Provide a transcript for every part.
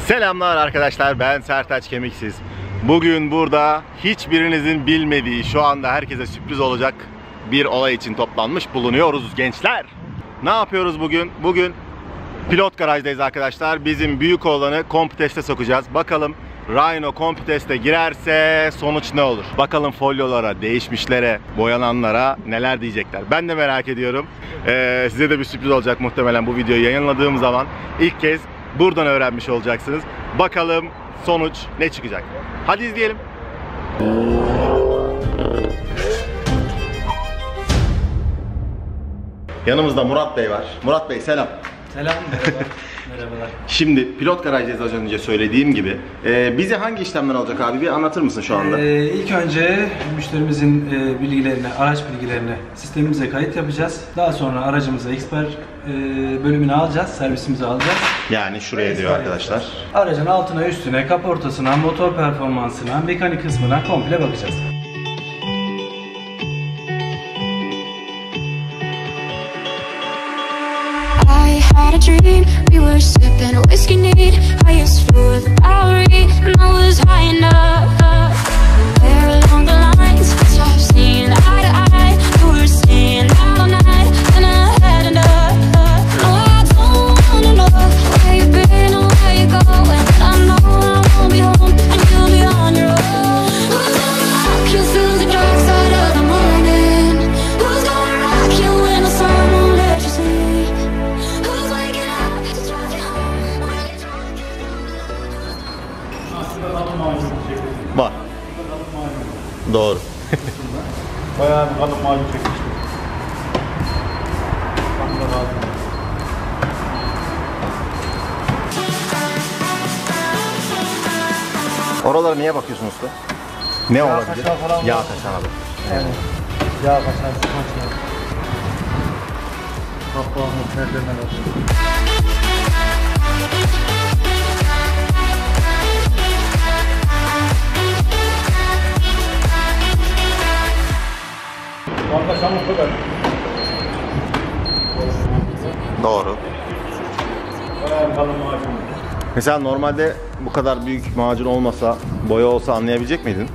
Selamlar arkadaşlar, ben Sertaç Kemiksiz. Bugün burada hiçbirinizin bilmediği, şu anda herkese sürpriz olacak bir olay için toplanmış bulunuyoruz gençler. Ne yapıyoruz bugün? Bugün pilot garajdayız arkadaşlar. Bizim büyük oğlanı kompi teste sokacağız. Bakalım Rhino kompi teste girerse sonuç ne olur? Bakalım folyolara, değişmişlere, boyananlara neler diyecekler. Ben de merak ediyorum. Size de bir sürpriz olacak muhtemelen bu videoyu yayınladığım zaman. İlk kez buradan öğrenmiş olacaksınız. Bakalım sonuç ne çıkacak? Hadi izleyelim. Yanımızda Murat Bey var. Murat Bey selam. Selam, merhaba. Merhabalar. Şimdi pilot garajdayız, az önce söylediğim gibi. Bize hangi işlemler olacak abi? Bir anlatır mısın şu anda? İlk önce müşterimizin bilgilerini, araç bilgilerini sistemimize kayıt yapacağız. Daha sonra aracımıza expert bölümünü alacağız, servisimizi alacağız. Yani şuraya diyor arkadaşlar. Aracın altına, üstüne, kaportasına, motor performansına, mekanik kısmına komple bakacağız. Had a dream, we were sipping a whiskey neat, highest floor of the Bowery, and I was high enough. There along the lines, stopped seeing eye to eye. We were staying out all night, and I had enough. No, I don't wanna know where you've been or where you're going. I know I won't be home, and you'll be on your own. Who's gonna rock you through the dark side of the morning? Who's gonna rock you when the sun won't let you sleep? Var. Doğru. Bayağı bir kalın macun çekmiştim. Oralara niye bakıyorsun usta? Ne olabilir? kaçağı falan Yağ var. kaçağı abi. Yani yağ kaçan, su kaçan. Kapağımı, perdemeler. Valla sen bu kadar. Doğru. Bayağı bir kalın macun. Mesela normalde bu kadar büyük macun olmasa, boya olsa anlayabilecek miydin?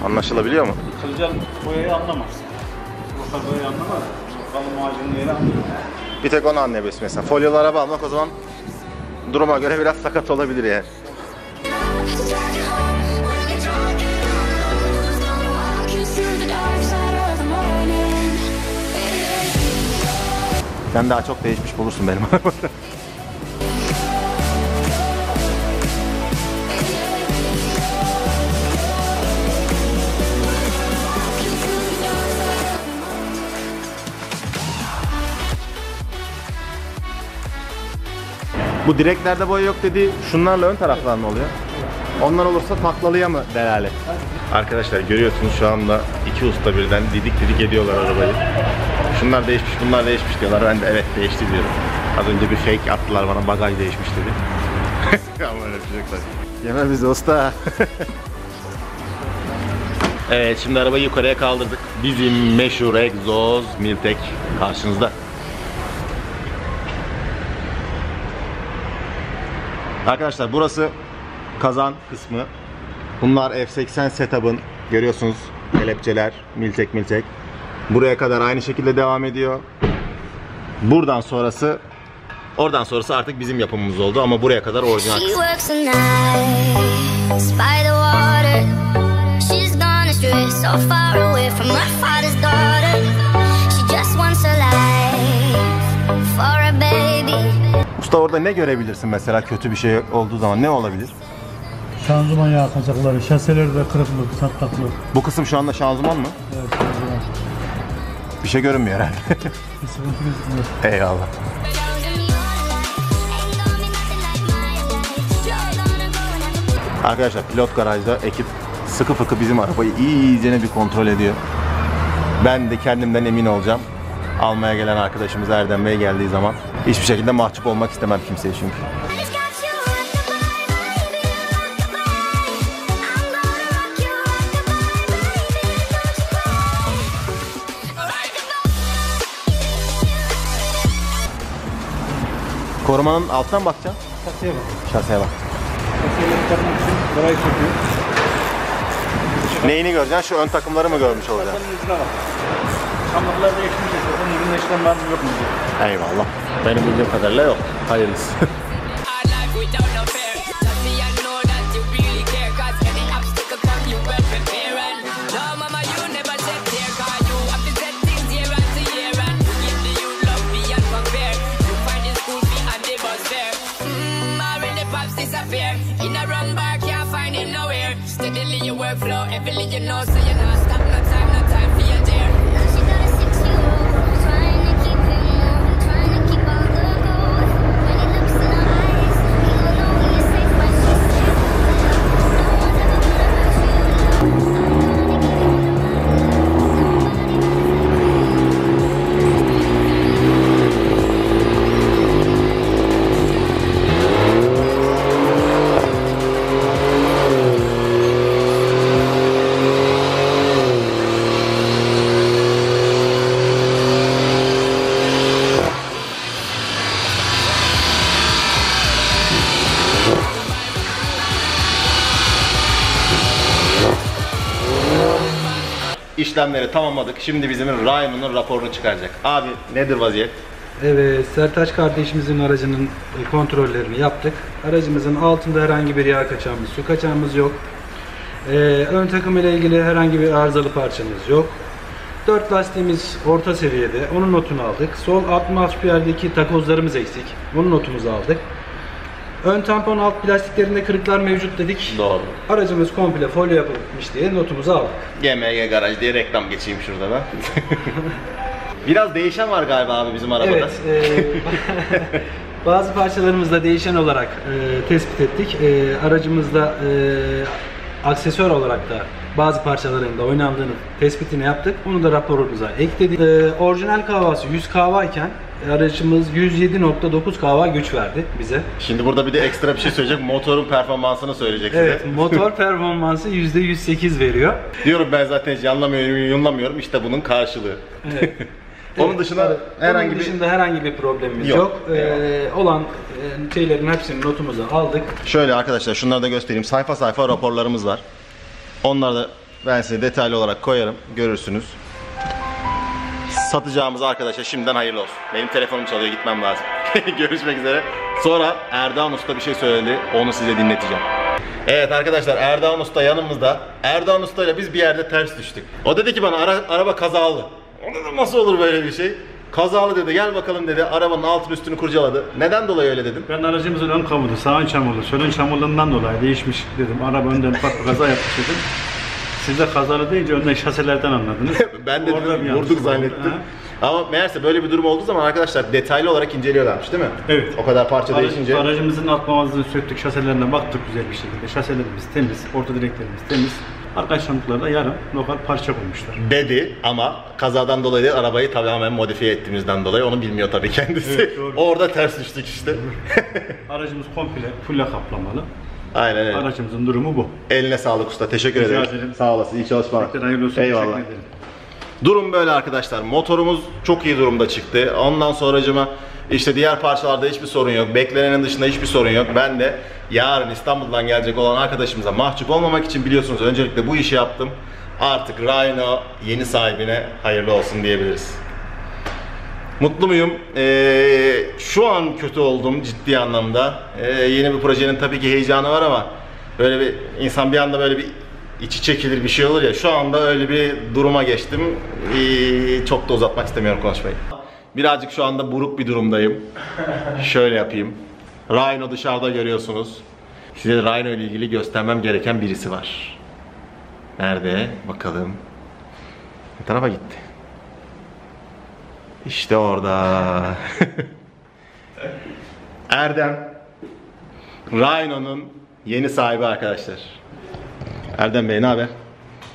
Anlaşılabiliyor mu? Kılcal boyayı anlamaz. Yoksa boyayı anlamaz. Kalın macunun yeri anlıyor. Bir tek onu anlayabilirsin mesela. Folyolara bağlamak o zaman duruma göre biraz sakat olabilir yani. Sen daha çok değişmiş bulursun benim arabada. Bu direklerde boya yok dediği şunlarla ön taraflar mı oluyor? Onlar olursa taklalıya mı delale? Arkadaşlar görüyorsunuz şu anda iki usta birden didik didik ediyorlar arabayı. Şunlar değişmiş, bunlar değişmiş diyorlar. Ben de evet değişti diyorum. Az önce bir fake attılar bana, bagaj değişmiş dedi. Ama öyle yapacaklar. Yeme bizi usta. Evet, şimdi arabayı yukarıya kaldırdık. Bizim meşhur egzoz Miltek karşınızda. Arkadaşlar burası kazan kısmı. Bunlar F80 setup'ın, görüyorsunuz kelepçeler, miltek. Buraya kadar aynı şekilde devam ediyor. Oradan sonrası artık bizim yapımımız oldu ama buraya kadar orijinal. Usta orada ne görebilirsin mesela kötü bir şey olduğu zaman, ne olabilir? Şanzıman yağ kaçakları, şaseleri de kırıklı, saplaklı. Bu kısım şu anda şanzıman mı? Evet, şanzıman. Bir şey görünmüyor herhalde. Bir sıkıntı gözükmüyor. Eyvallah. Arkadaşlar pilot garajda ekip sıkı fıkı bizim arabayı iyicene bir kontrol ediyor. Ben de kendimden emin olacağım. Almaya gelen arkadaşımız Erdem Bey geldiği zaman hiçbir şekilde mahcup olmak istemem kimseye çünkü. Korumanın alttan bakacaksın. Şaseye bak. Şaseye bak. Kasayla çıkartmak için burayı söküyor. Neyini göreceksin? Şu ön takımları mı görmüş olacaksın? Kasanın yüzüne bak. Çamurlar değişmiş. Kasanın yüzünde işlem var mı yok mu diye. Eyvallah. Benim bildiğim kadarıyla yok. Hayırlısı. Our life without no fear. Just see I know that you really care. Cause any obstacle come, you well prepare. And no, mama, you never said there. Cause you have to set things year after year. And you give the you love beyond compare. You find the school fee and the bus fare. Already pops disappear. In a run bar, can't find it nowhere. Steadily your workflow, every you know, so you not stop, no time for your dear. She got a 6-year-old trying to keep him warm, trying to keep all the gold. When he looks in her eyes, he'll know he is safe when she's safe. No one's ever gonna hurt you. I'm gonna give you the İşlemleri tamamladık. Şimdi bizim Rhino'nun raporunu çıkaracak. Abi nedir vaziyet? Evet, Sertaç kardeşimizin aracının kontrollerini yaptık. Aracımızın altında herhangi bir yağ kaçağımız, su kaçağımız yok. Ön takım ile ilgili herhangi bir arızalı parçamız yok. 4 lastiğimiz orta seviyede, onun notunu aldık. Sol alt mousepierdeki takozlarımız eksik, onun notumuzu aldık. Ön tampon alt plastiklerinde kırıklar mevcut dedik. Doğru. Aracımız komple folyo yapılmış diye notumuzu aldık. GMG Garaj diye reklam geçeyim şurada ben. Biraz değişen var galiba abi bizim arabada. Evet, bazı parçalarımızda değişen olarak tespit ettik. Aracımızda aksesuar olarak da bazı parçalarında oynandığını tespitini yaptık. Bunu da raporumuza ekledik. Orijinal kahvası 100 kahva iken aracımız 107.9 kahva güç verdi bize. Şimdi burada bir de ekstra bir şey söyleyecek. Motorun performansını söyleyecek size. Evet, motor performansı %108 veriyor. Diyorum ben zaten hiç yanlamıyorum, yunlamıyorum. İşte bunun karşılığı. Evet. Onun dışında herhangi Onun bir dışında herhangi bir problemimiz Yok. yok. Olan şeylerin hepsini notumuza aldık. Şöyle arkadaşlar şunları da göstereyim. Sayfa sayfa raporlarımız var. Onları da ben size detaylı olarak koyarım. Görürsünüz. Satacağımız arkadaşa şimdiden hayırlı olsun. Benim telefonum çalıyor, gitmem lazım. Görüşmek üzere. Sonra Erdoğan Usta bir şey söyledi. Onu size dinleteceğim. Evet arkadaşlar, Erdoğan Usta yanımızda. Erdoğan Usta ile biz bir yerde ters düştük. O dedi ki bana araba kazalı. O dedim nasıl olur böyle bir şey? Kazalı dedi, gel bakalım dedi. Arabanın altını üstünü kurcaladı. Neden dolayı öyle dedim? Ben aracımızın ön kabuğu sağ ön çamurlu, sol ön çamurluğundan dolayı değişmiş dedim. Araba önden ufak bir kaza yapmış dedim. Siz de kazalı deyince önden şaselerden anladınız. Ben de Orada bir vurduk yanlışlık zannettim. oldu. Ama meğerse böyle bir durum olduğu zaman arkadaşlar detaylı olarak inceliyorlarmış değil mi? Evet. O kadar parça değişince. Aracımızın alt mamazını söktük, şaselerine baktık güzel bir şekilde. Şaselerimiz temiz, orta direklerimiz temiz. Arka şanlıklarda yarım lokal parça koymuşlar. Dedi ama kazadan dolayı değil, arabayı tamamen modifiye ettiğimizden dolayı onu bilmiyor tabii kendisi. Evet, doğru. Orada ters düştük işte. Aracımız komple fulle kaplamalı. Aynen öyle. Aracımızın durumu bu. Eline sağlık usta. Teşekkür Rica ederim. ederim. Sağ olasın. İyi çalışmalar. Tekrar hayırlı olsun. Eyvallah. Teşekkür ederim. Durum böyle arkadaşlar. Motorumuz çok iyi durumda çıktı. Ondan sonracıma işte diğer parçalarda hiçbir sorun yok. Beklenenin dışında hiçbir sorun yok. Ben de yarın İstanbul'dan gelecek olan arkadaşımıza mahcup olmamak için biliyorsunuz öncelikle bu işi yaptım. Artık Rhino yeni sahibine hayırlı olsun diyebiliriz. Mutlu muyum? Şu an kötü oldum ciddi anlamda. Yeni bir projenin tabii ki heyecanı var ama böyle bir insan bir anda böyle bir içi çekilir bir şey olur ya. Şu anda öyle bir duruma geçtim. Çok da uzatmak istemiyorum konuşmayı. Birazcık şu anda buruk bir durumdayım. Şöyle yapayım. Rhino dışarıda görüyorsunuz. Size Rhino ile ilgili göstermem gereken birisi var. Nerede? Bakalım. Ne tarafa gitti? İşte orada. Erdem. Rhino'nun yeni sahibi arkadaşlar. Erdem Bey ne haber?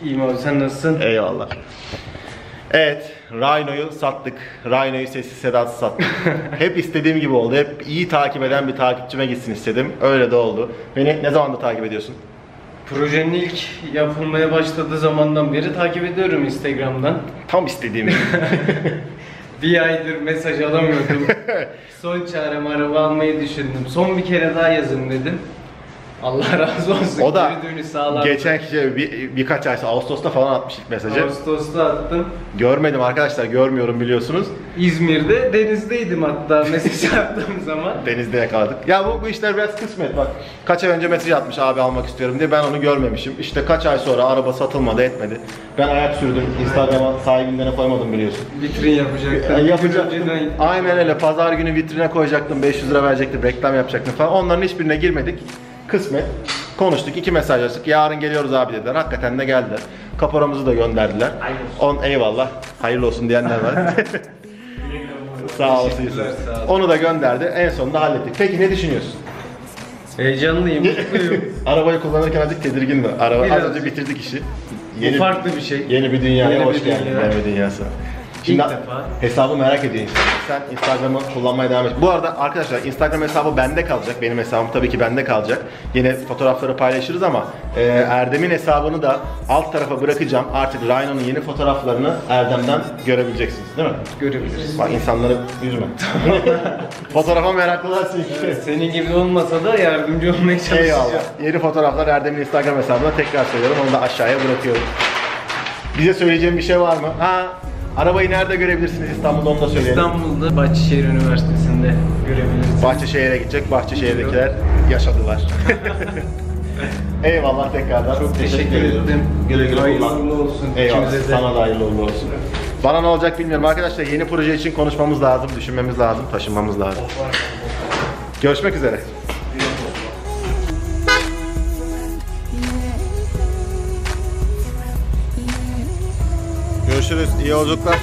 İyiyim abi, sen nasılsın? Eyvallah. Evet, Rhino'yu sattık. Rhino'yu sessiz sedasız sattık. Hep istediğim gibi oldu. Hep iyi takip eden bir takipçime gitsin istedim. Öyle de oldu. Beni ne zamandır takip ediyorsun? Projenin ilk yapılmaya başladığı zamandan beri takip ediyorum Instagram'dan. Tam istediğim gibi. Bir aydır mesaj alamıyordum. Son çarem araba almayı düşündüm. Son bir kere daha yazın dedim. Allah razı olsun. O da Geri dönüş sağlar. geçen kişi birkaç ay Ağustos'ta falan atmış ilk mesajı. Ağustos'ta attım. Görmedim arkadaşlar, görmüyorum biliyorsunuz. İzmir'de denizdeydim hatta mesaj attığım zaman. Denizde yakaladık. Ya bu işler biraz kısmet bak. Kaç ay önce mesaj atmış abi almak istiyorum diye, ben onu görmemişim. İşte kaç ay sonra araba satılmadı etmedi. Ben ayak sürdüm. Instagram'a sahibinden koymadım biliyorsun. Vitrin yapacaktım. Yapacağım. Önceden- Aynen öyle. Pazar günü vitrine koyacaktım. 500 lira verecektim. Reklam yapacaktım falan. Onların hiçbirine girmedik. Kısmet. Konuştuk. 2 mesaj açtık. Yarın geliyoruz abi dediler. Hakikaten de geldiler. Kaporamızı da gönderdiler. Eyvallah. Hayırlı olsun diyenler var. Sağ olasın. Teşekkürler, sağ olun. Onu da gönderdi. En sonunda hallettik. Peki ne düşünüyorsun? Heyecanlıyım, mutluyum. Arabayı kullanırken azıcık tedirgin mi? Az Biraz. önce bitirdik işi. Bu farklı bir şey. Yeni bir dünyaya Yeni hoş bir geldin. dünya. BMW dünyasına. Şimdi İlk defa. hesabı merak ediyor insan. Sen Instagram'ı kullanmaya devam et. Bu arada arkadaşlar Instagram hesabı bende kalacak. Benim hesabım tabii ki bende kalacak. Yine fotoğrafları paylaşırız ama Erdem'in hesabını da alt tarafa bırakacağım. Artık Rhino'nun yeni fotoğraflarını Erdem'den görebileceksiniz değil mi? Görebiliriz. Bak insanları üzme. Fotoğrafa meraklılar çünkü. Senin gibi olmasa da yardımcı olmaya çalışacağım. Eyvallah. Yeni fotoğraflar Erdem'in Instagram hesabına tekrar söylüyorum. Onu da aşağıya bırakıyorum. Bize söyleyeceğim bir şey var mı? Arabayı nerede görebilirsiniz İstanbul'da, onu da söyleyelim. İstanbul'da Bahçeşehir Üniversitesi'nde görebiliriz. Bahçeşehir'e gidecek. Bahçeşehir'dekiler yaşadılar. Eyvallah tekrardan. Çok teşekkür ediyorum. ettim. Güle güle Hayırlı kullan. uğurlu olsun. Eyvallah. İkimize de. Sana da hayırlı uğurlu olsun. Bana ne olacak bilmiyorum. Arkadaşlar yeni proje için konuşmamız lazım, düşünmemiz lazım, taşınmamız lazım. Görüşmek üzere. Görüşürüz. İyi yolculuklar.